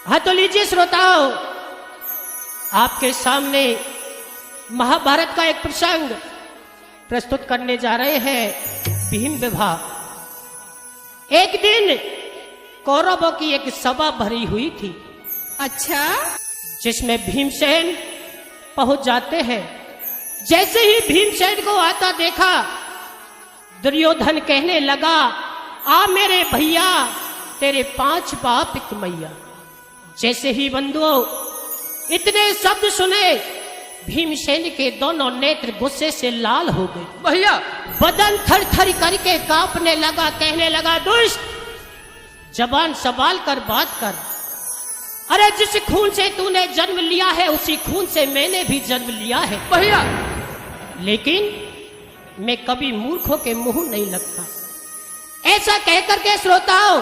हाँ तो लीजिए श्रोताओं, आपके सामने महाभारत का एक प्रसंग प्रस्तुत करने जा रहे हैं। भीम विवाह। एक दिन कौरवों की एक सभा भरी हुई थी। अच्छा, जिसमें भीमसेन पहुंच जाते हैं। जैसे ही भीमसेन को आता देखा, दुर्योधन कहने लगा, आ मेरे भैया, तेरे 5 बाप एक मैया। जैसे ही बंधुओं इतने शब्द सुने, भीमसेन के दोनों नेत्र गुस्से से लाल हो गए। भैया बदन थर थर करके कांपने लगा। कहने लगा, दुष्ट, जबान संभाल कर बात कर। अरे जिस खून से तूने जन्म लिया है, उसी खून से मैंने भी जन्म लिया है भैया। लेकिन मैं कभी मूर्खों के मुंह नहीं लगता। ऐसा कहकर के श्रोताओं,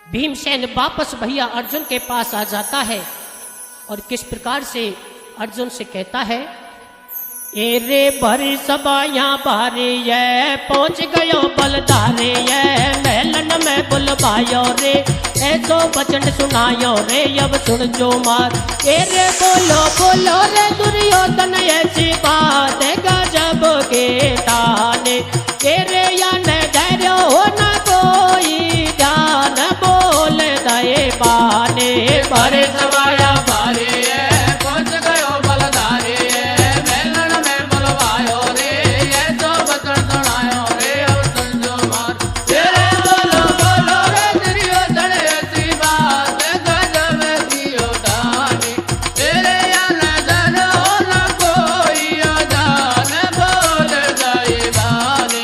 भीमसेन वापस भैया अर्जुन के पास आ जाता है और किस प्रकार से अर्जुन से कहता है, ए रे भरी सबाया बारे ये, पहुंच गयो बलदारे ये, महलन में बुलवायो रे, ऐसो वचन सुनायो रे, अब सुन जो मार। ए रे बोलो बोलो रे दुर्योधन, ऐसी बात गजब के ताने। ए रे या न धैर्य हो न कोई, ध्यान बोल दए बाने। भरे सबाया बारे पहुंच गयो बलदारे, मेलन में बुलवायो रे, ये तो वचन सुनायो रे, अब सुन जो मार। तेरे बोलो बोलो रे दुर्योधन, ऐसी बात गजब की उठानी। तेरे या नजर हो न कोई, जान बोल दए बाने।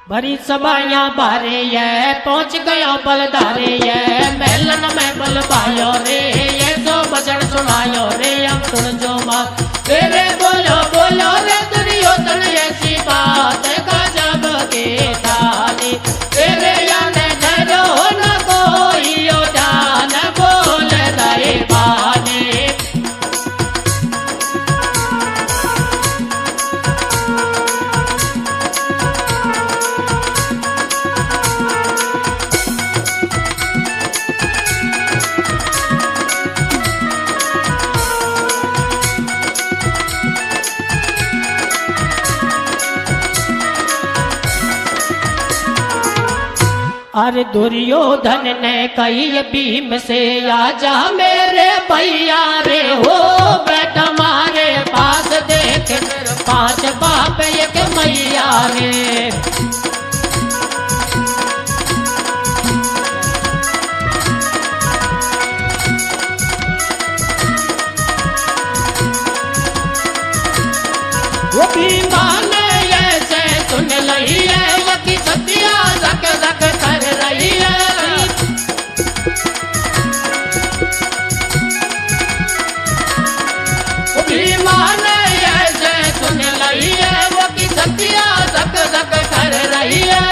भरी सबाया बारे ये, पहुंच गयो बलदारे ये, महलन में बुलवायो रे, ये जो वचन सुनायो रे, अब सुन जो मार। तेरे बोलो बोलो रे दुर्योधन, ऐसी बात गजब के ताने। तेरे या न धैर्य हो न कोई, ओ जान बोल दए बाने। अरे दुर्योधन ने कही भीम से, आजा मेरे भैया रे, हो बेटा मारे पास देख, 5 बाप एक मैया रे। वो भीमा ने ऐसे सुन लही है, यकी सतिया धक धक कर रही है। वो भीमा ने ऐसे सुन लही है, वो की सतिया धक धक कर रही है।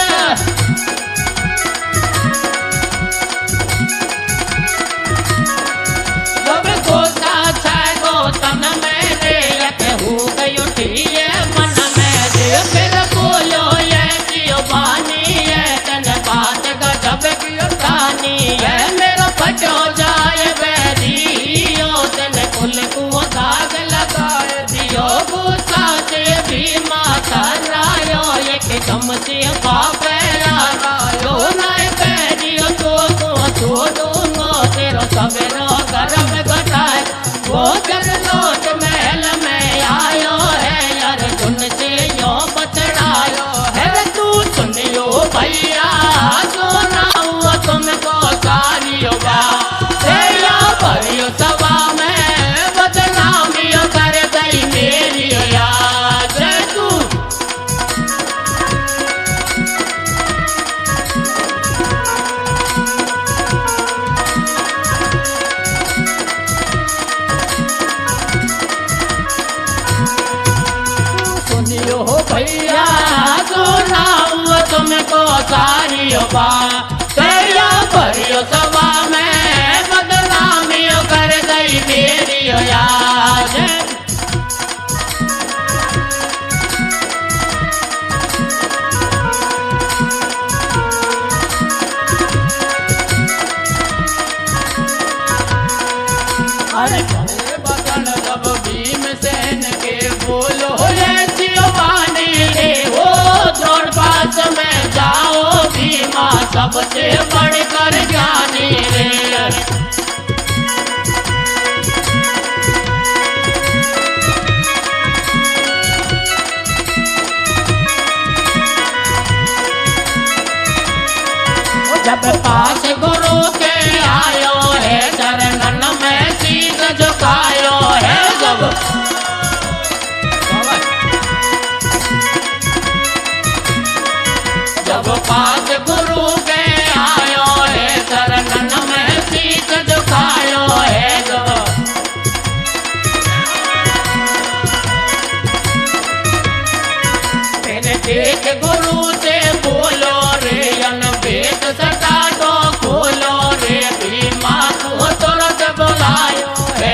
जब गोता छा गोतन में रे, कहू गई उठी है मन में रे, फिर बोलो ये जियो बानी है, तन बात गजब की उठानी है। मेरा बचो जाए बैरियो, तन कुल को दाग लगाए दियो, गुस्सा से भी माता रायो, एक दम से बाप आयो ना बैरियो, तो दूंगो तेरो सवेरो गरम गटाए। वो जब लौट महल में आयो है, अर्जुन से यो बतलायो है, तू सुनियो भैया, सुनाओ तुमको सारी बात। या भरियो सभा में बदनामियो कर गई मेरी याद। तू अरे बदन सब भीमसेन के बोलो ये शिवानी रे हो द्रोण पास में जाओ भीमा सबसे बढ़कर ज्ञानी रे जब पास गुरु के आयो है चरणन में शीश झुकायो है जब पास गुरु के आयो है चरणन में शीश झुकायो है तेरे देख गुरु से बोलो रे अनवेद सटा तो खोलो रे भीमा को तुरंत बुलायो है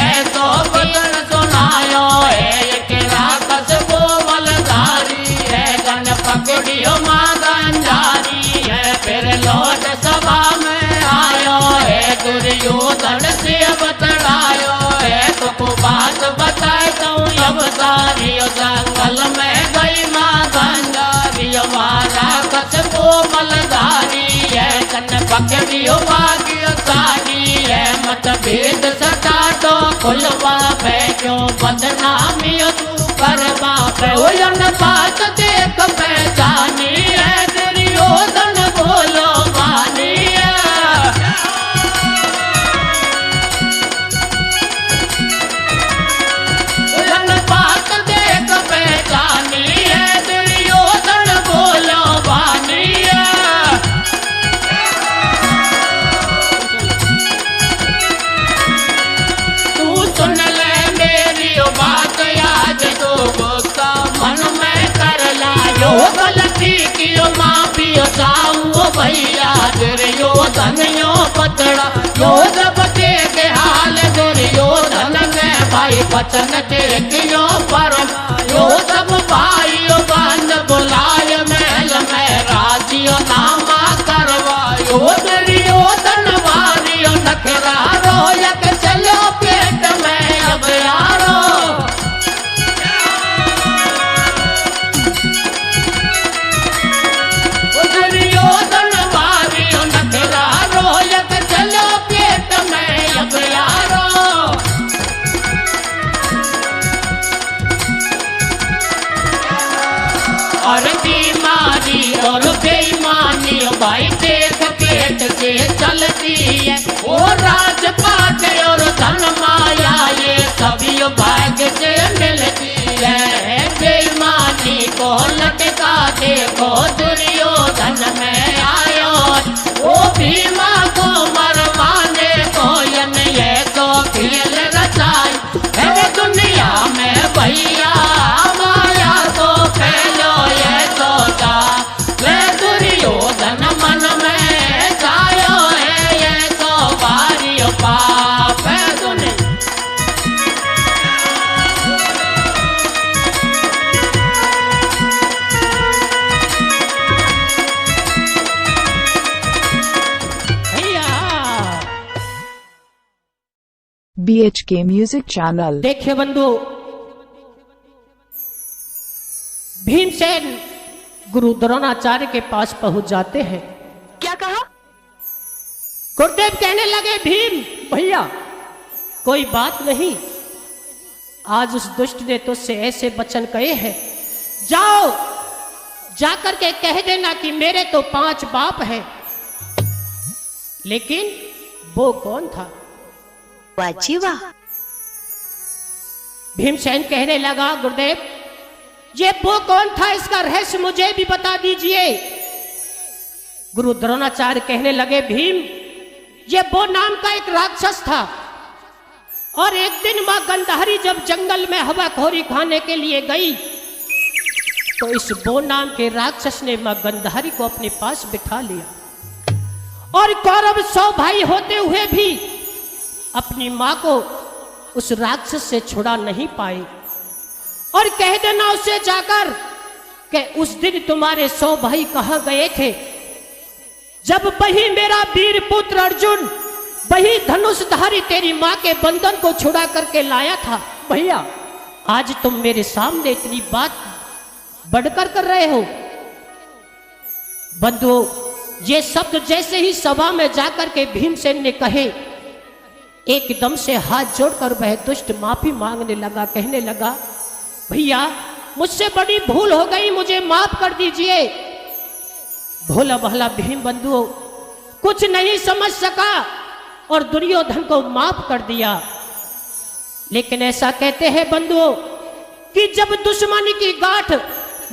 ऐसो वचन सुनायो है एक राक्षस को बलधारी है गन पकड़ियो माँ गंजारी है फिर लौट सभा में आयो है दुर्योधन से बतलायो है तो बात बताए तो अब सारी जंगल में गई माँ गंजारी वाला कस को मलधारी है कन पकड़ियो भाग्यशाली है मतभेद सटा तो खुलवा पे क्यों बदनामी तू करवा पे बात देख पहचानी है दुर्योधन बोलो मानी है बात देख पहचानी है दुर्योधन बोलो वानी है तू सुन ले मेरी बात आज तो गुस्सा मन में कर लायो गलती की माफियो जाऊं भैया दुर्योधन यो पतड़ा यो जब के हाल दुर्योधन ने भाई वचन देखियो परम यो सब भाइयों बंद बुलाय महल में राजियो नामा करवायो दुर्योधन वारियो नखरा रोयक चलो पेट में अब यारो दुर्योधन वारियो नखरा रोयक चलो पेट में अब यारो और बीमारी और बेईमानी भाई देख पेट से चलती है वो राजपाट और धन माया ये सभी भाग्य से मिलती है बेईमानी को लटका देखो दुर्योधन में आयो वो भीमा को मरवाने को ये तो खेल रचाई है दुनिया में भैया माया तो फैलो ये सोचा वे दुर्योधन मन में जायो है ये तो बारियो पाप है दुनिया BHK Music Channel। देखिए बंधु भीमसेन गुरु द्रोणाचार्य के पास पहुंच जाते हैं। क्या कहा? गुरुदेव कहने लगे भीम भैया कोई बात नहीं, आज उस दुष्ट ने तुझसे ऐसे वचन कहे हैं, जाओ जाकर के कह देना कि मेरे तो 5 बाप हैं, लेकिन वो कौन था? वाह। भीमसेन कहने लगा गुरुदेव ये वो कौन था, इसका रहस्य मुझे भी बता दीजिए। गुरु द्रोणाचार्य कहने लगे भीम ये वो नाम का एक राक्षस था और एक दिन मां गंधारी जब जंगल में हवाखोरी खाने के लिए गई तो इस वो नाम के राक्षस ने मां गंधारी को अपने पास बिठा लिया और कौरव 100 भाई होते हुए भी अपनी मां को उस राक्षस से छुड़ा नहीं पाए। और कह देना उसे जाकर कि उस दिन तुम्हारे 100 भाई कहां गए थे, जब वही मेरा वीर पुत्र अर्जुन वही धनुषधारी तेरी माँ के बंधन को छुड़ा करके लाया था। भैया आज तुम मेरे सामने इतनी बात बढ़कर कर रहे हो। बंधुओं, ये शब्द जैसे ही सभा में जाकर के भीमसेन ने कहे, एकदम से हाथ जोड़कर वह दुष्ट माफी मांगने लगा, कहने लगा, भैया मुझसे बड़ी भूल हो गई, मुझे माफ कर दीजिए। भोला भाला भीम बंधुओं कुछ नहीं समझ सका और दुर्योधन को माफ कर दिया। लेकिन ऐसा कहते हैं बंधुओं कि जब दुश्मनी की गांठ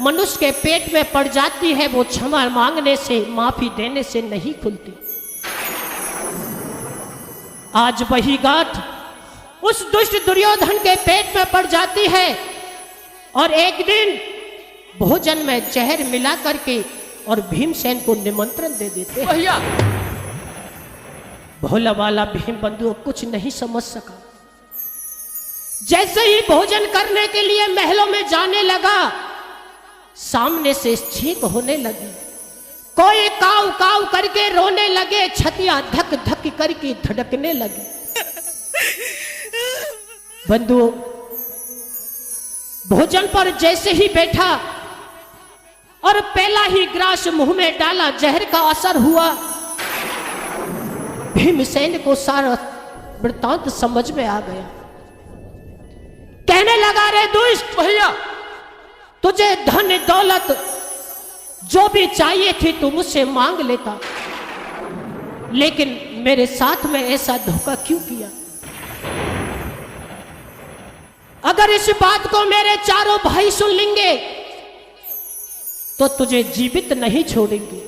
मनुष्य के पेट में पड़ जाती है, वो क्षमा मांगने से, माफी देने से नहीं खुलती। आज वही गांठ उस दुष्ट दुर्योधन के पेट में पड़ जाती है और एक दिन भोजन में जहर मिला करके और भीमसेन को निमंत्रण दे देते हैं। भैया भोला वाला भीम बंधु कुछ नहीं समझ सका। जैसे ही भोजन करने के लिए महलों में जाने लगा, सामने से छींक होने लगी, कोई काव काव करके रोने लगे, छतियां धक धक करके धड़कने लगी। बंधु भोजन पर जैसे ही बैठा और पहला ही ग्रास मुंह में डाला, जहर का असर हुआ। भीमसेन को सारा वृत्तांत समझ में आ गया। कहने लगा, रे दुष्ट भैया तुझे धन दौलत जो भी चाहिए थी तू मुझसे मांग लेता, लेकिन मेरे साथ में ऐसा धोखा क्यों किया? अगर इस बात को मेरे चारों भाई सुन लेंगे तो तुझे जीवित नहीं छोड़ेंगे,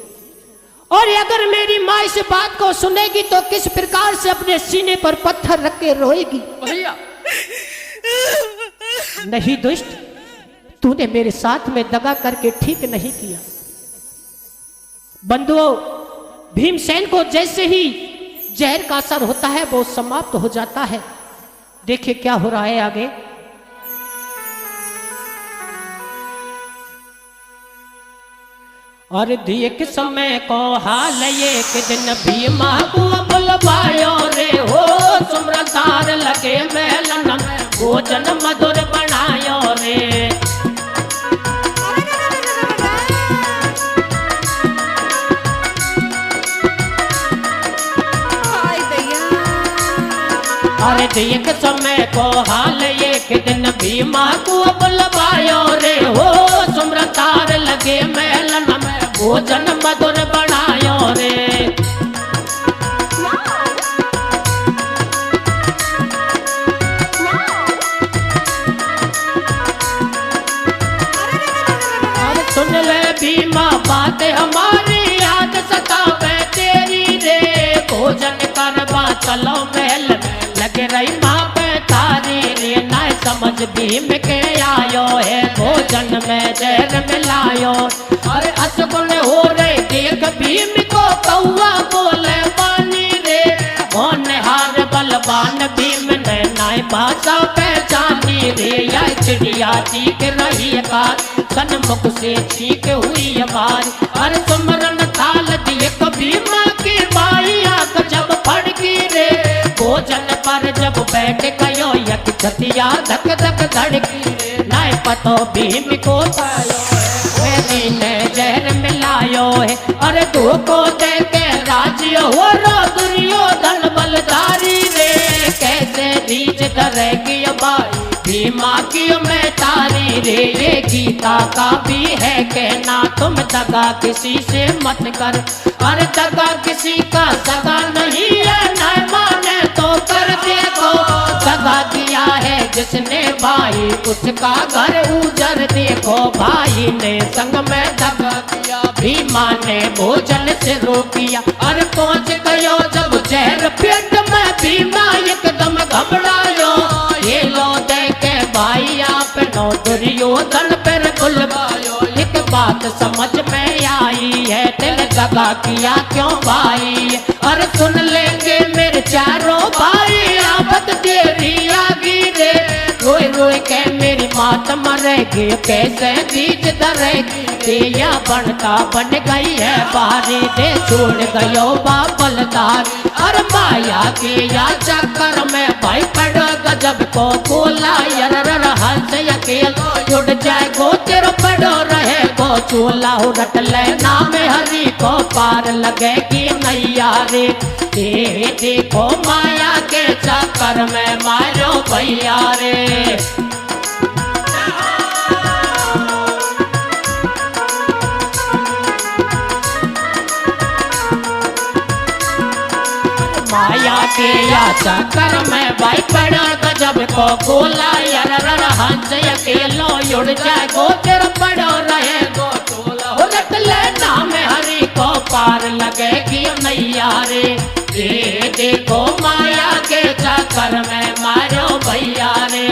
और अगर मेरी माँ इस बात को सुनेगी तो किस प्रकार से अपने सीने पर पत्थर रख के रोएगी। भैया नहीं दुष्ट, तूने मेरे साथ में दगा करके ठीक नहीं किया। बंधुओं भीमसेन को जैसे ही जहर का असर होता है वो समाप्त हो जाता है। देखिए क्या हो रहा है आगे। और एक समय को हाल एक दिन भीमा को बुलवायो रे, हो सुमरदार लगे मेलन में भोजन मधुर बनायो रे। अरे एक समय को हाल एक दिन भीमा को बुलवायो रे, हो सुमरदार लगे मेलन में भोजन मधुर बनायो रे। अरे सुन ले भीमा बात हमारी, याद सतावे तेरी रे, भोजन करवा चलो महल में लगे रही माँ पे तारी रे। ना समझ भीम के आयो है, भोजन में जहर मिलायो। अरे असगुन हो रे देख भीम को, कौआ बोले पानी रे, होने हार बलवान भीम ने नाय भाषा पहचानी रे। या चिड़िया चीख रही कार, सन्मुख से चीख हुई बार। अरे सुमरन थाल दिए भीमा की बाई, आंख जब फड़की रे, भोजन पर जब बैठ गयो यक छतिया धक धक धड़की रे। नाय पतो भीम को पायो है, ने जहर मिलायो है। अरे तू को दे के राज्य हो रो दुर्योधन बलधारी रे, कैसे रीच करेगी बाई भीमा की मैं तारी रे। ये गीता का भी है कहना, तुम दगा किसी से मत कर। अरे दगा किसी का सगा नहीं है, न माने तो कर देखो। दगा किया है जिसने भाई, उसका घर उजर देखो। भाई ने संग में दगा किया, भीमा ने भोजन से रोकिया। अरे पहुंच गयो जब जहर पेट में, भीमा एकदम घबरायो। ये लो दे के भाई आप नो दुर्योधन पर बुलवायो। एक बात समझ में आई है, दिल दगा किया क्यों भाई? अरे सुन लेंगे मेरे चारों भाई, आफत तेरी आगी रे। रोए रोए के मेरी मात मरे करेगी, कैसे बीच धरेगी, दिया बनता बन गई है बारी दे, छोड़ गयो बाबलदारी। और माया के या चक्कर में भाई पड़ गजब को बोला यार हंस अकेल, जुड़ जाए गो तेरे पड़ो रहे गो चूल्हा, रट लेना में हरी को पार लगेगी नैया रे। देखो माया के चक्कर में मारो भैया रे। माया के या चक्कर में भाई पड़ा गजब को गोला यार हंस अकेलो, उड़ जाए गो तेरे पड़ो रहे गो टोला, रट लेना में हरी को पार लगेगी नैया रे। ये देखो माया के चक्कर में मारो भैया रे।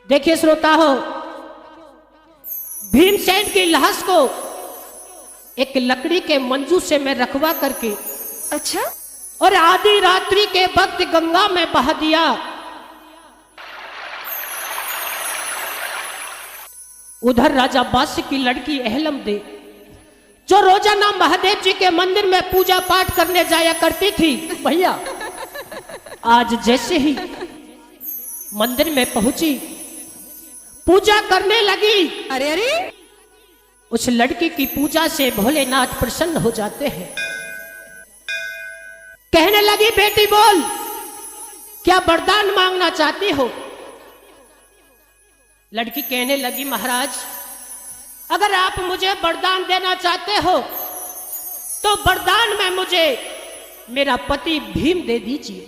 देखिए श्रोता हो, भीमसेन की लाश को एक लकड़ी के मंजू से मैं रखवा करके अच्छा और आधी रात्रि के वक्त गंगा में बहा दिया। उधर राजा बासी की लड़की अहलम दे, जो रोजाना महादेव जी के मंदिर में पूजा पाठ करने जाया करती थी, भैया आज जैसे ही मंदिर में पहुंची, पूजा करने लगी। अरे अरे उस लड़की की पूजा से भोलेनाथ प्रसन्न हो जाते हैं। कहने लगी, बेटी बोल, क्या वरदान मांगना चाहती हो? लड़की कहने लगी, महाराज अगर आप मुझे वरदान देना चाहते हो तो वरदान में मुझे मेरा पति भीम दे दीजिए।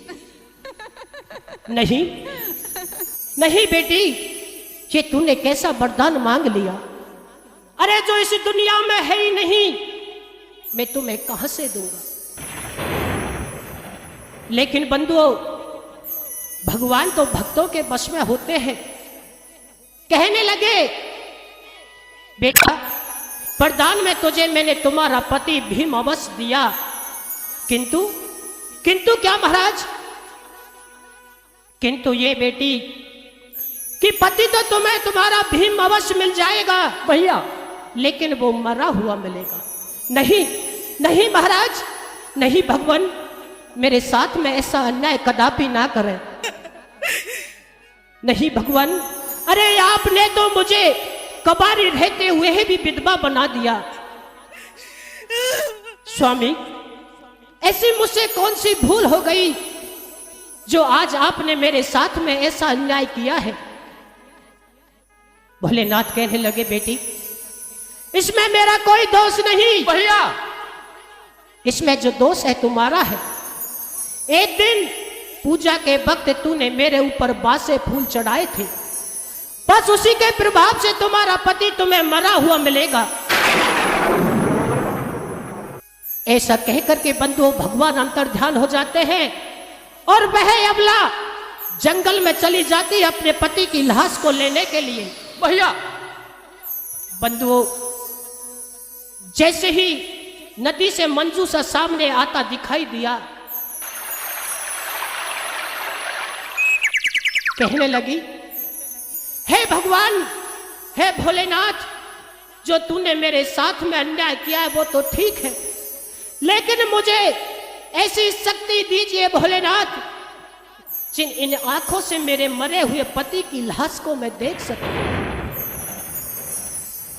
नहीं नहीं बेटी, ये तूने कैसा वरदान मांग लिया? अरे जो इस दुनिया में है ही नहीं, मैं तुम्हें कहां से दूंगा? लेकिन बंधुओं, भगवान तो भक्तों के वश में होते हैं। कहने लगे, बेटा वरदान में तुझे मैंने तुम्हारा पति भीम अवश्य दिया, किंतु किंतु क्या महाराज? किंतु ये बेटी कि पति तो तुम्हें तुम्हारा भीम अवश्य मिल जाएगा भैया, लेकिन वो मरा हुआ मिलेगा। नहीं नहीं महाराज, नहीं भगवान, मेरे साथ में ऐसा अन्याय कदापि ना करें। नहीं भगवान, अरे आपने तो मुझे कबारी रहते हुए ही भी विधवा बना दिया। स्वामी, ऐसी मुझसे कौन सी भूल हो गई जो आज आपने मेरे साथ में ऐसा अन्याय किया है? भोलेनाथ कहने लगे, बेटी इसमें मेरा कोई दोष नहीं भैया, इसमें जो दोष है तुम्हारा है। एक दिन पूजा के वक्त तूने मेरे ऊपर बासे फूल चढ़ाए थे, बस उसी के प्रभाव से तुम्हारा पति तुम्हें मरा हुआ मिलेगा। ऐसा कहकर के बंधुओं भगवान अंतर ध्यान हो जाते हैं और वह अबला जंगल में चली जाती है अपने पति की लाश को लेने के लिए। भैया बंधुओं, जैसे ही नदी से मंजूसा सामने आता दिखाई दिया, कहने लगी, हे भगवान, हे भोलेनाथ, जो तूने मेरे साथ में अन्याय किया है वो तो ठीक है, लेकिन मुझे ऐसी शक्ति दीजिए भोलेनाथ, जिन इन आंखों से मेरे मरे हुए पति की लाश को मैं देख सकूं।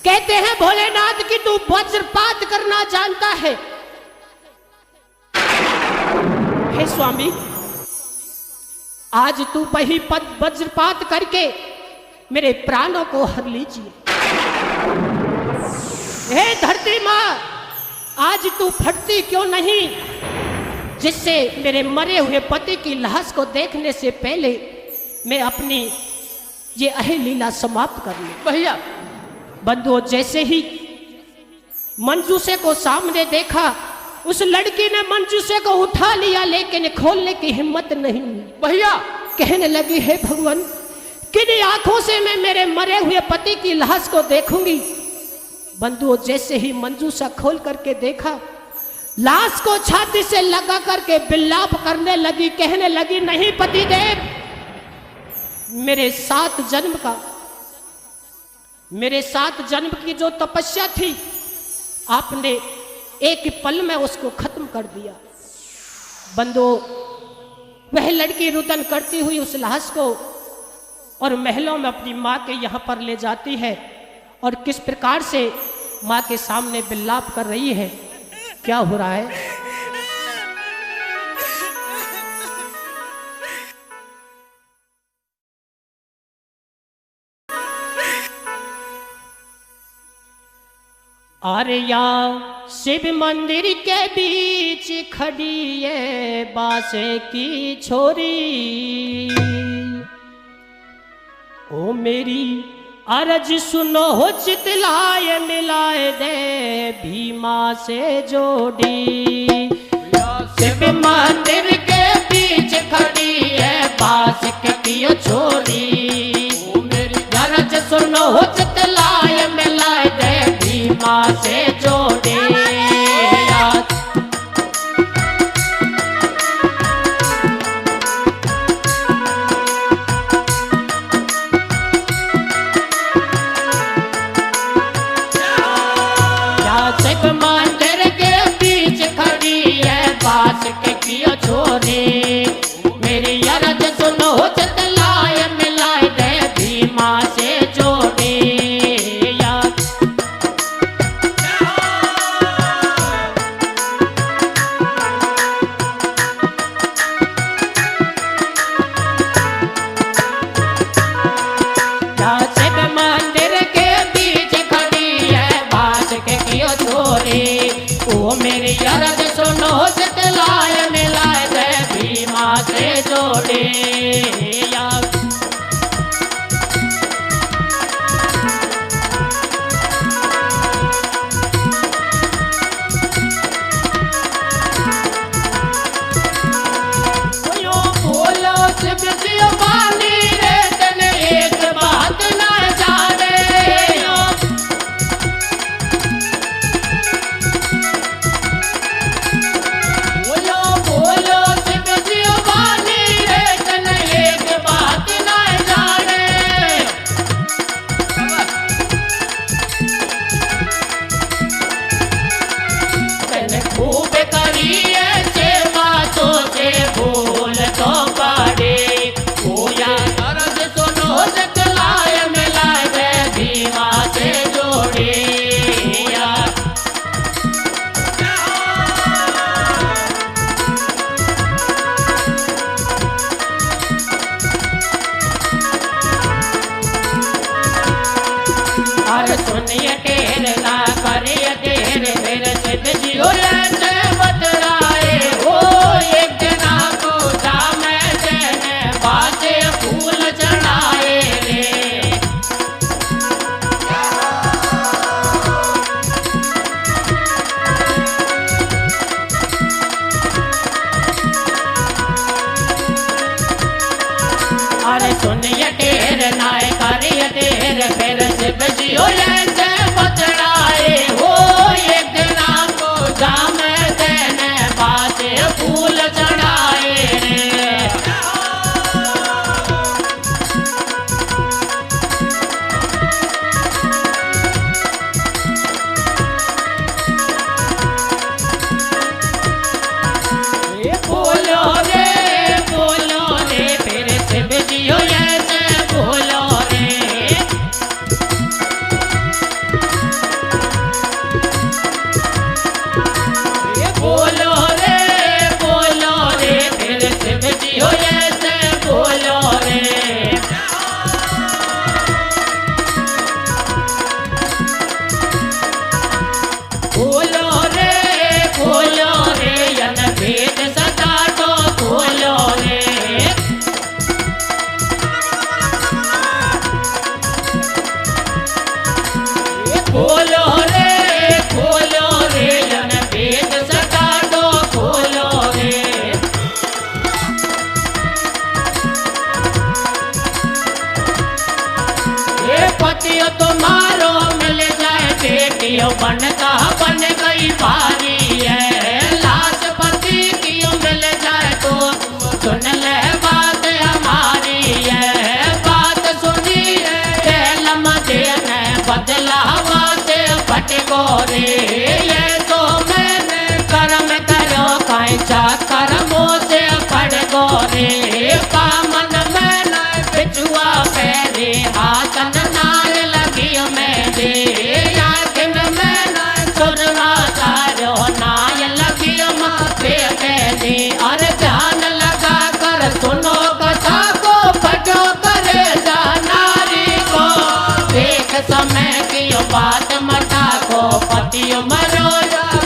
कहते हैं भोलेनाथ कि तू वज्रपात करना जानता है। हे स्वामी, आज तू वही पद वज्रपात करके मेरे प्राणों को हर लीजिए। हे धरती मां, आज तू फटती क्यों नहीं, जिससे मेरे मरे हुए पति की लाश को देखने से पहले मैं अपनी ये अहलीला समाप्त कर लूं। भैया बंधुओं, जैसे ही मंजूसे को सामने देखा, उस लड़की ने मंजूसे को उठा लिया, लेकिन खोलने की हिम्मत नहीं हुई। भैया कहने लगी, हे भगवान, किन आंखों से मैं मेरे मरे हुए पति की लाश को देखूंगी? बंधुओं जैसे ही मंजूषा खोल करके देखा, लाश को छाती से लगा करके बिल्लाप करने लगी, कहने लगी, नहीं पतिदेव, मेरे 7 जन्म की जो तपस्या थी आपने एक ही पल में उसको खत्म कर दिया। बंधुओं वह लड़की रुदन करती हुई उस लाश को और महलों में अपनी माँ के यहाँ पर ले जाती है और किस प्रकार से माँ के सामने बिल्लाप कर रही है। क्या हो रहा है? आर्या शिव मंदिर के बीच खड़ी है बासे की छोरी, ओ मेरी अरज सुनो हो चितलाए मिलाए दे भीमा से जोड़ी। शिव मंदिर के बीच खड़ी है बास की छोरी, ओ मेरी अरज सुनो हो चितलाए मिलाए दे भीमा से जोड़ी। शिव मंदिर के बीच खड़ी है बास की छोरी, मेरी अरज सुनो चितलाए मिलाए दे भीमा से जोड़ी। शिव मंदिर के बीच खड़ी है बास की छोरी, ओ मेरी अरज सुनो चितलाए मिलाए दे भीमा से जोड़ी। बोलो शिव जी बानी रे तन एक बात ना जाने, बोलो शिव जी बानी रे तन एक बात ना जाने। तन खूब करिए सेवा तो से भूल तो पड़े, या अरज सुनो चितलाए मिलाए दे भीमा से जोड़ी। और सुनिए टेर ना करिए टेर मेरे सिद्ध जी हो ऐसे बतराए हो, एक दिन पूजा में देने बाजे फूल चढ़ाए रे। अरे सुनिए टेर ना करिए टेर फिर शिव जी हो ऐसे बतराए हो, एक दिन पूजा में देने बाजे फूल चढ़ाए रे। बोलो रे फिर शिव जी हो ऐसे बोलो रे। बोलो रे फिर शिव जी हो ऐसे बोलो रे। बोलो रे यन भेद सदा तो बोलो रे। बोलो रे यन भेद सदा तो बोलो रे। पतियो तुम्हारो मिल जाए बेटी बनता बन गई बारी है, लाश पति की मिल जाए तो सुन ले बात हमारी है। बात सुनी तेलम देने बदलावा से फट गोरे, ये तो मैंने कर्म करो कैसा कर्मों से फट गोरे। पामन मैंने बिचुआ पैरे हाथन नाल लगी मेरे, आखिन मैंने सुरवा तारो नाय लगी माथे मेरे। और ध्यान लगा कर सुनो कथा को फटो करे जा नारी को, देख समय की बात मटा को पति मरो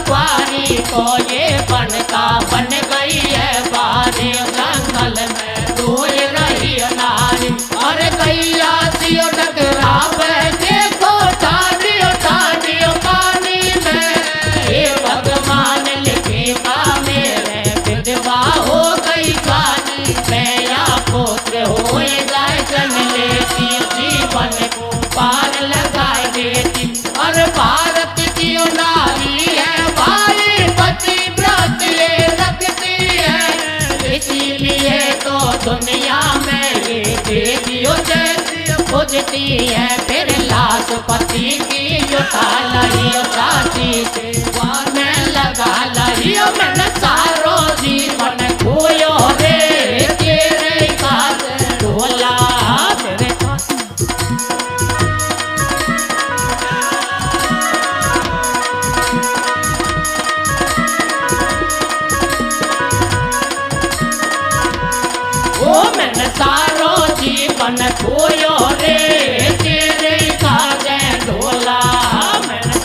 कुआरी को। ये बनता बन गई है बारी, जंगल में डोल रही नारी। और गैया सियो टकरावे देखो ठाडियो ठाडियो पानी में, हे भगवान लिखेगा मेरे विधवा हो गई जानी। मेरा पुत्र हो जाए जन लेती, जीवन को पार लगाए देती। और भारत की नारी है भाई पति व्रत ये रखती है, इसीलिए तो दुनिया में ये देवियों जैसी पूजती है। फिर लाश पति की उठा लही चाची से में लगा लही, मैंने सारो जीवन खोयो रे तेरे काज ढोला मेरे पास। ओ मैंने सारो जीवन खोयो रे तेरे काज ढोला मैंने।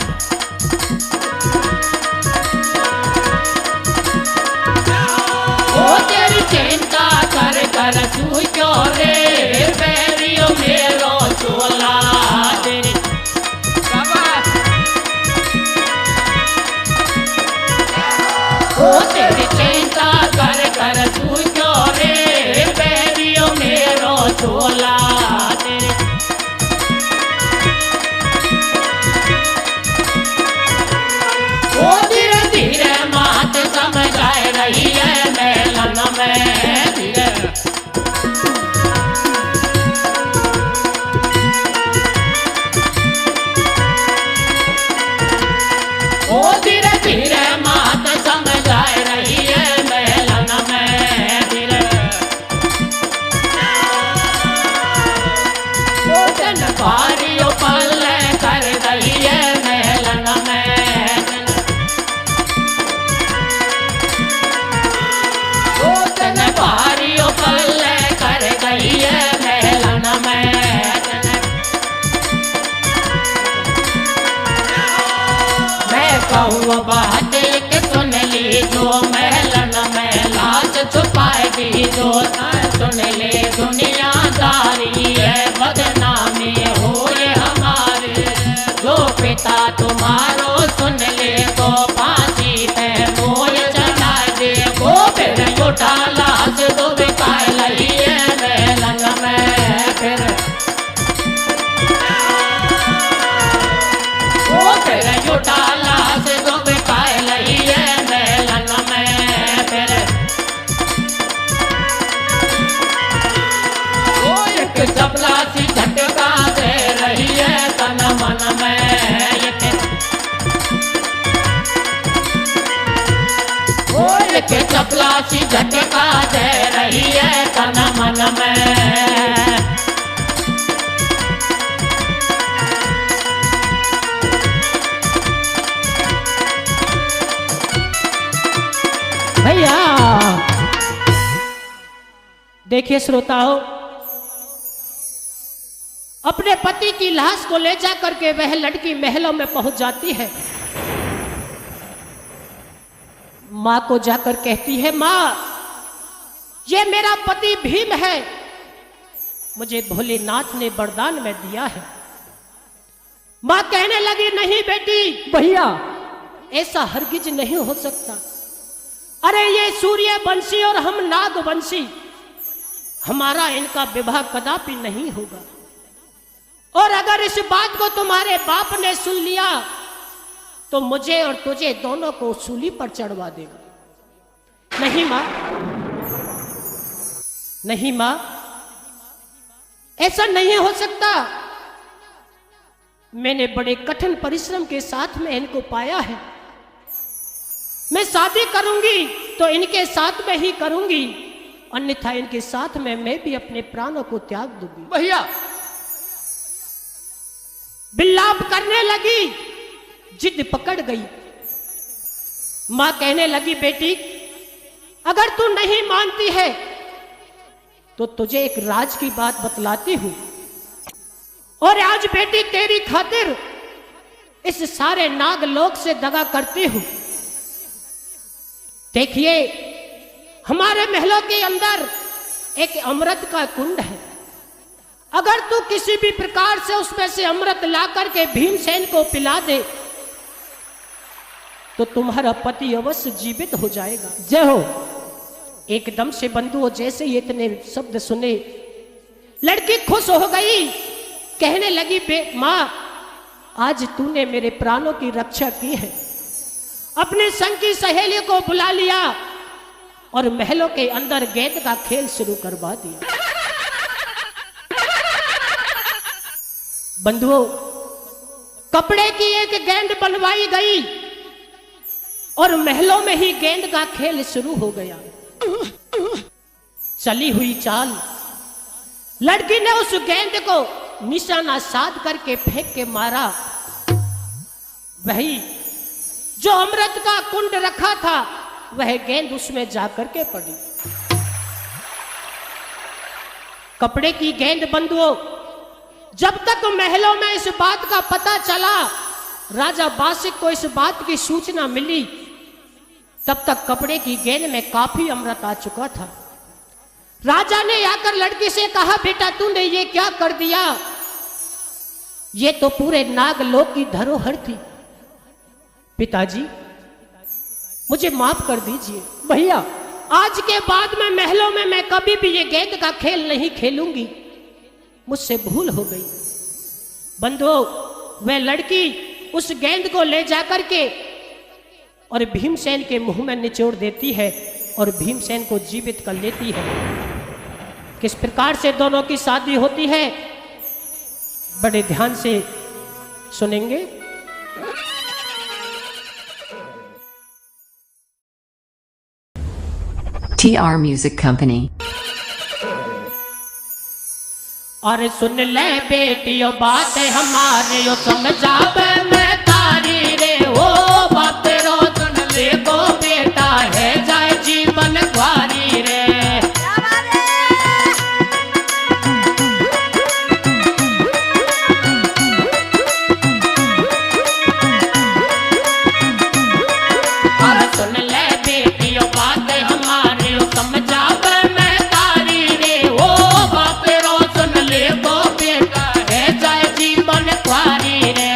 ओ तेरी चिंता कर कर सूझो रे बैरियो मेरो चोला तेरी। ओ तेरी चिंता कर कर सूझो रे बैरियो मेरो चोला तेरी। ओ धीरे धीरे मात समझाए रही है मेलन में धीरे। ओ धीरे धीरे मात समझाए रही है मेलन में धीरे। ओ तन भारियो पल्ले कर रही है मेलन में। ओ तन भारियो पल्ले कर गई है मेलन में। मैं कहूँ बात एक सुन ली जो मेलन में लाश छुपाए दी जो सुन ले दुनियादारी है बदनामी हो ये हमारे। जो पिता तुम्हारो सुन ले तो फांसी पे मोय चढ़ा दे वो फिर उठा लाश डूब काय लही है मेलन में फिर। वो फिर उठा लाश डूब काय लही है मेलन में फिर। वो एक चपला सी झटका दे रही है तन मन में ये। वो एक चपला सी झटका दे रही है तन मन में। भैया देखिए श्रोताओं, अपने पति की लाश को ले जाकर के वह लड़की महलों में पहुंच जाती है। मां को जाकर कहती है, मां ये मेरा पति भीम है, मुझे भोलेनाथ ने वरदान में दिया है। मां कहने लगी, नहीं बेटी भैया ऐसा हरगिज नहीं हो सकता। अरे ये सूर्य वंशी और हम नाग वंशी, हमारा इनका विवाह कदापि नहीं होगा। और अगर इस बात को तुम्हारे बाप ने सुन लिया तो मुझे और तुझे दोनों को सूली पर चढ़वा देगा। नहीं मां, नहीं मां, ऐसा नहीं हो सकता। मैंने बड़े कठिन परिश्रम के साथ में इनको पाया है। मैं शादी करूंगी तो इनके साथ में ही करूंगी, अन्यथा इनके साथ में मैं भी अपने प्राणों को त्याग दूंगी। भैया बिल्लाप करने लगी, जिद पकड़ गई। मां कहने लगी, बेटी अगर तू नहीं मानती है तो तुझे एक राज की बात बतलाती हूं, और आज बेटी तेरी खातिर इस सारे नागलोक से दगा करती हूं। देखिए, हमारे महलों के अंदर एक अमृत का कुंड है। अगर तू किसी भी प्रकार से उसमें से अमृत ला करके भीमसेन को पिला दे तो तुम्हारा पति अवश्य जीवित हो जाएगा। जय हो। एकदम से बंधुओं जैसे ही इतने शब्द सुने, लड़की खुश हो गई, कहने लगी, मां आज तूने मेरे प्राणों की रक्षा की है। अपने संग की सहेली को बुला लिया और महलों के अंदर गेंद का खेल शुरू करवा दिया। बंधुओं, कपड़े की एक गेंद बनवाई गई और महलों में ही गेंद का खेल शुरू हो गया। चली हुई चाल, लड़की ने उस गेंद को निशाना साध करके फेंक के मारा। वही जो अमृत का कुंड रखा था वह गेंद उसमें जाकर के पड़ी। कपड़े की गेंद बंधुओं, जब तक महलों में इस बात का पता चला, राजा बासिक को इस बात की सूचना मिली, तब तक कपड़े की गेंद में काफी अमृत आ चुका था। राजा ने आकर लड़की से कहा, बेटा तूने ये क्या कर दिया? ये तो पूरे नागलोक की धरोहर थी। पिताजी मुझे माफ कर दीजिए। भैया आज के बाद में महलों में मैं कभी भी ये गेंद का खेल नहीं खेलूंगी, मुझसे भूल हो गई। बंधुओं, वह लड़की उस गेंद को ले जाकर के और भीमसेन के मुंह में निचोड़ देती है और भीमसेन को जीवित कर लेती है। किस प्रकार से दोनों की शादी होती है, बड़े ध्यान से सुनेंगे। TR Music Company। और सुन ले बेटियों बात हमारे, यो समझावे मैं तारी रे। ओ बाप रो सुन ले को बेटा है जाए जीवन ग्वारी रे। और सुन ले बेटियों बात हमारे, यो समझावे मैं तारी रे। ओ बाप रो सुन ले को बेटा है जाए जीवन ग्वारी रे।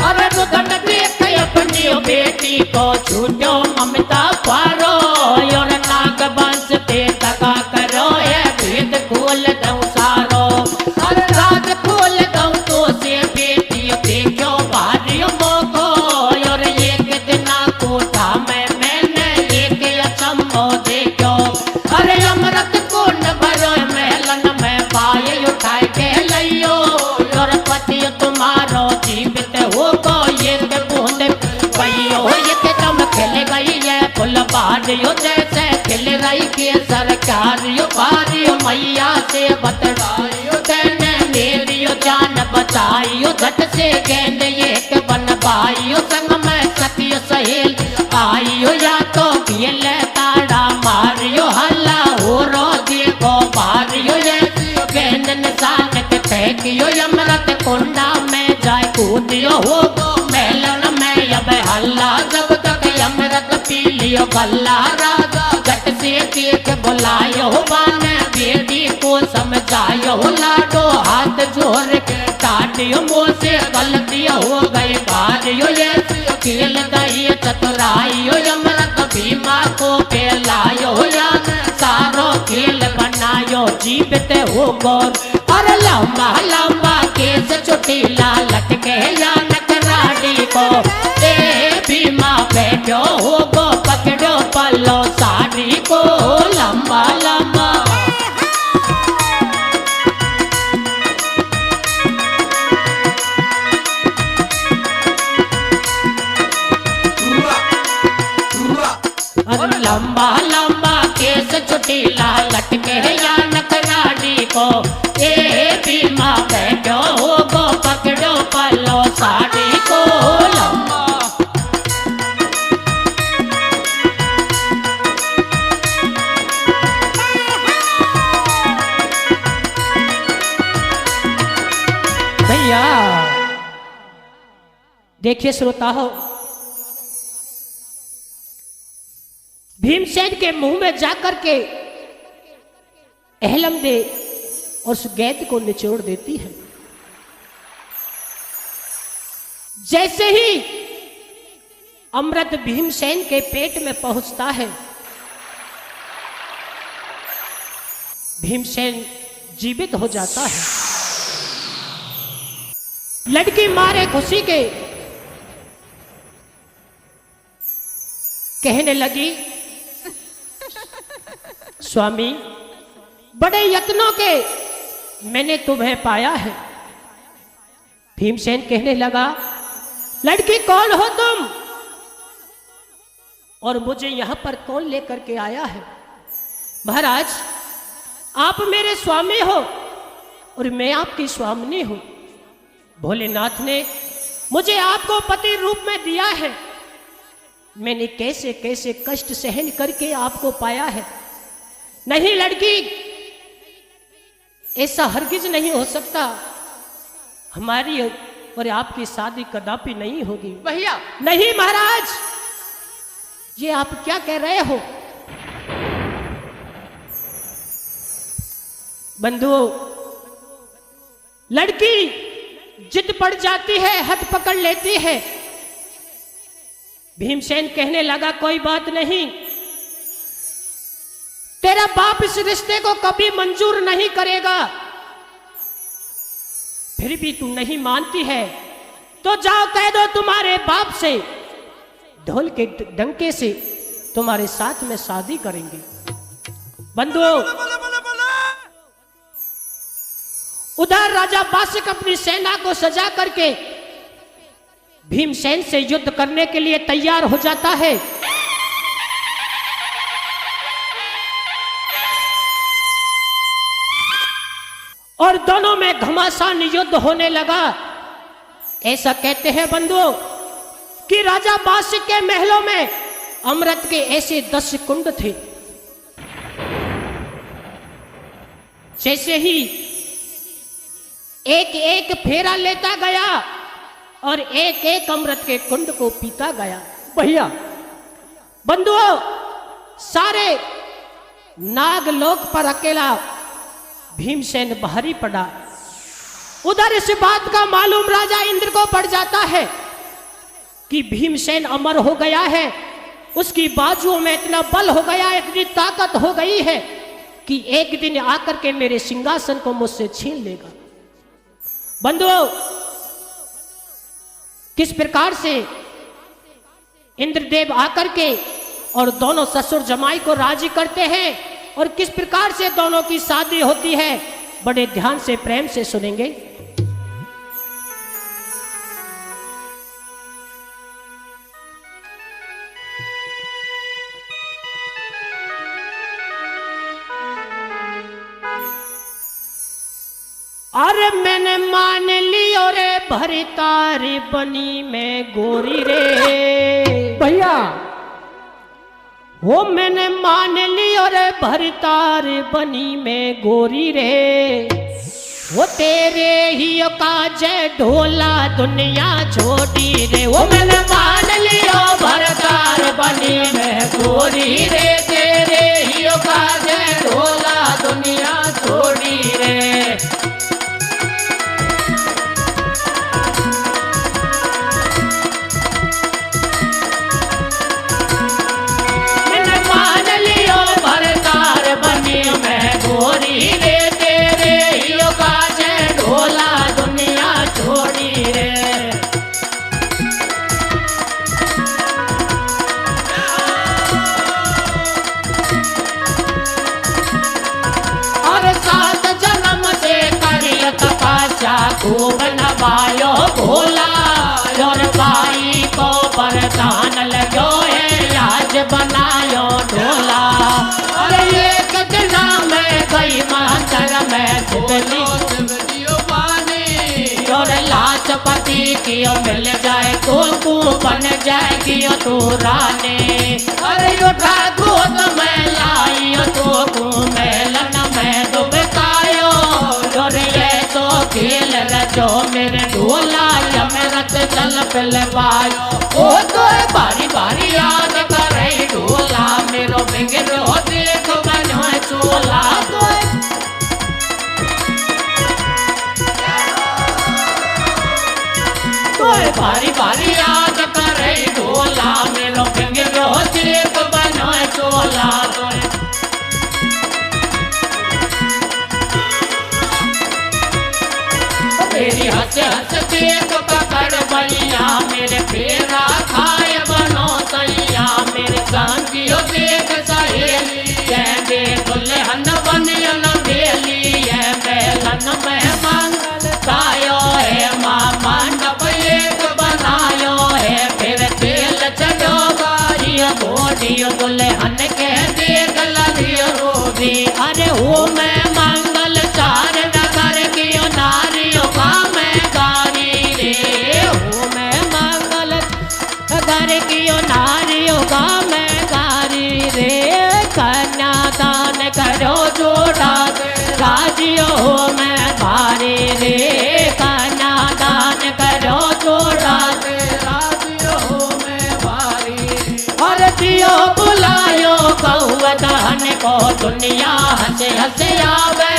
अरे रुदन देख अपनी बेटी को छूटो ममता पारो, और नाग वंश पे तका करो, ये भेद खोल दो सारो। अरे राज खोल दो तो से बेटी देखो भारियों मोको, और एक दिन कोठा में मैंने एक अचम्भो देखो। अरे अमृत कुंड भरो महलन में पाए उठाए के लियो, और पति तुम्हारो जीवित हो को एक बूंद पइयो। एकदम खिल गई है फुलबारियो जैसे खिल रही के सरकारियो बारियो। मैया से बतलाइयो तेने मेरियो जान बचाइयो, झट से गेंद एक बनवाइयो, संग में सखियो सहेल आइयो, या तो खेल ताड़ा मारियो, हल्ला हो रो देखो बारियो। ये गेंद निशान के फेंकियो, अमृत कुंडा में जाए कूदियो, हो मेलन में अब हल्ला, जब तक अमृत पी लियो गल्ला। राजा झट से देख बुलायो, बाने बेटी को समझायो, लाडो हाथ जोड़ के टाट लाडियो मोसे गलती हो गई बाजियो ये खेल दही चतुराइयो अमृत भीमा को पेलायो या सारो खेल बनायो जीवित हो गौर और लंबा लंबा केस चुटीला लटके या नकराड़ी को ए भीमा बैठो हो गो पकड़ो पलो साड़ी को लंबा लंबा लंबा लंबा केस चुटीला लटके या नकराड़ी को ए भीमा बैठो हो गो पकड़ो पलो साड़ी को लंबा भैया देखिए श्रोता हो भीमसेन के मुंह में जाकर के एहलम दे और उस गेंद को निचोड़ देती है। जैसे ही अमृत भीमसेन के पेट में पहुंचता है भीमसेन जीवित हो जाता है। लड़की मारे खुशी के कहने लगी स्वामी बड़े यत्नों के मैंने तुम्हें पाया है। भीमसेन कहने लगा लड़की कौन हो तुम और मुझे यहां पर कौन लेकर के आया है। महाराज आप मेरे स्वामी हो और मैं आपकी स्वामिनी हूं। भोलेनाथ ने मुझे आपको पति रूप में दिया है। मैंने कैसे कैसे कष्ट सहन करके आपको पाया है। नहीं लड़की ऐसा हरगिज नहीं हो सकता। हमारी और आपकी शादी कदापि नहीं होगी। भैया नहीं महाराज ये आप क्या कह रहे हो। बंधुओं लड़की जिद पड़ जाती है हद पकड़ लेती है। भीमसेन कहने लगा कोई बात नहीं तेरा बाप इस रिश्ते को कभी मंजूर नहीं करेगा। फिर भी तू नहीं मानती है तो जाओ कह दो तुम्हारे बाप से ढोल के डंके से तुम्हारे साथ में शादी करेंगे। बंधुओं उधर राजा बासिक अपनी सेना को सजा करके भीमसेन से युद्ध करने के लिए तैयार हो जाता है। और दोनों में घमासान युद्ध होने लगा। ऐसा कहते हैं बंधुओं कि राजा बासिक के महलों में अमृत के ऐसे 10 कुंड थे। जैसे ही एक एक फेरा लेता गया और एक एक अमृत के कुंड को पीता गया। भैया बंधुओं सारे नागलोक पर अकेला भीमसेन बाहरी पड़ा। उधर इस बात का मालूम राजा इंद्र को पड़ जाता है कि भीमसेन अमर हो गया है। उसकी बाजुओं में इतना बल हो गया इतनी ताकत हो गई है कि एक दिन आकर के मेरे सिंहासन को मुझसे छीन लेगा। बंधुओं किस प्रकार से इंद्रदेव आकर के और दोनों ससुर जमाई को राजी करते हैं और किस प्रकार से दोनों की शादी होती है बड़े ध्यान से प्रेम से सुनेंगे। अरे मैंने मान लियो रे भरतारी बनी में गोरी रे भैया वो मैंने मान लियो रे भरतार बनी में गोरी रे। वो तेरे ही काज ढोला दुनिया छोड़ी रे। वो मैंने मान लियो भरतार बनी में गोरी रे। तेरे ही काज ढोला दुनिया छोड़ी रे। खूब नवायो भोला और बाई को वरदान लगो है आज बनायो ढोला। अरे एक दिन में गई मंदिर में शिवली शिवजियो पानी और लाजपति की मिल जाए तो बन जाएगी तू रानी। अरे उठा गोद में लाई तो मेलन में डुबकायो और ये तो खेल रजो मेरे ढोला यमरत चल पिलवायो। ओ तो बारी बारी याद करे ढोला मेरो बिगड़ो देख बनो चोला। बारी बारी याद करे ढोला मेरो बिगड़ो देख बनो चोला। मेरी हंस हंस देख पकड़ बलिया मेरे फेरा खाए बनो सैया मेरे संगियो देख सहेली ये दुल्हन बनियन बेली ये बेलन में मंगल गायो है माँ मंडप एक बनायो है फिर तेल चढ़ो गाड़िया घोड़ियो दुल्हन के देख लगियो रोदी। अरे वो मैं मंगल चार नगर कियो नारियों का मैं गारी रे हूँ मैं मंगल नगर कियो नारियों का मैं गारी रे। कन्यादान करो जोड़ा राजियो हो मैं भारी रे कन्यादान करो जोड़ा राजियो हो मैं भारी। और दियो बुलायो कौआ दहन को दुनिया हंसे हंसे आवे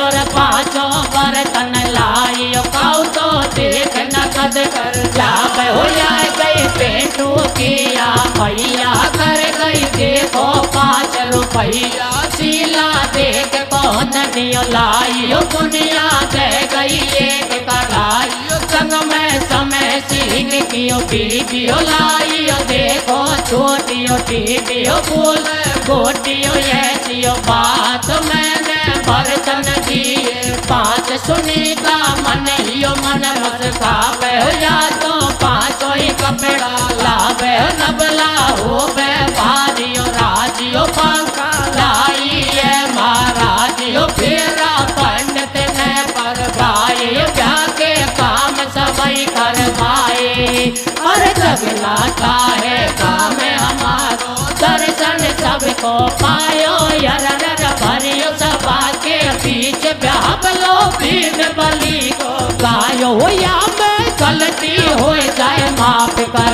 और पाँचों बर्तन लाइयो कौ तो देख नकद कर जावे। हो जाए गई पेटू किया भैया कर गई देखो 5 रुपया शीला देख कौन दियो लाइयो दुनिया दे गई एक कढ़ाई संग में समय सिंह कियो वीडियो लाइयो देखो छोटियो टीवियो बोल गोटियो ऐसियो बात मैंने बर्तन दिए 5 सुनीता मन हियो मन मुस्कावे या तो 5 ही कपड़ा लावे नबला हो व्यापारियो राजियो पंखा लाइए महाराजियो फेरा पंडित ने परवाए ब्याह के काम सबई करवाए। अरे जगलाता है काम हमारो दर्शन सबको पायो यार भरियो सभा के बीच ब्याहलो बीन बली को गायो या मैं गलती हो जाए माफ कर